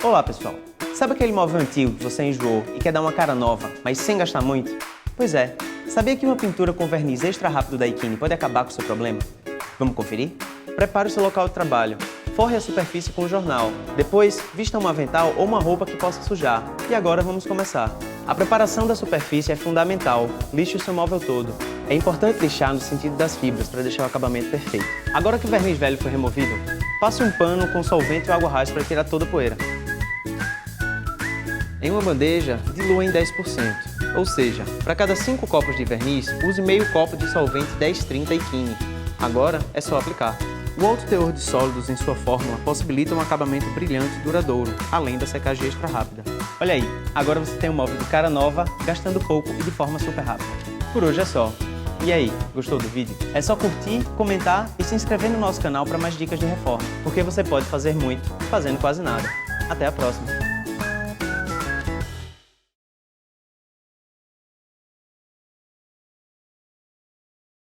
Olá pessoal, sabe aquele móvel antigo que você enjoou e quer dar uma cara nova, mas sem gastar muito? Pois é, sabia que uma pintura com verniz extra rápido da Ikine pode acabar com o seu problema? Vamos conferir? Prepare o seu local de trabalho, forre a superfície com o jornal, depois vista um avental ou uma roupa que possa sujar. E agora vamos começar. A preparação da superfície é fundamental, lixe o seu móvel todo. É importante lixar no sentido das fibras para deixar o acabamento perfeito. Agora que o verniz velho foi removido, passe um pano com solvente ou água rasa para tirar toda a poeira. Em uma bandeja, dilua em 10%, ou seja, para cada 5 copos de verniz, use meio copo de solvente 1030 Ikine. Agora é só aplicar. O alto teor de sólidos em sua fórmula possibilita um acabamento brilhante e duradouro, além da secagem extra rápida. Olha aí, agora você tem um móvel de cara nova, gastando pouco e de forma super rápida. Por hoje é só. E aí, gostou do vídeo? É só curtir, comentar e se inscrever no nosso canal para mais dicas de reforma, porque você pode fazer muito fazendo quase nada. Até a próxima!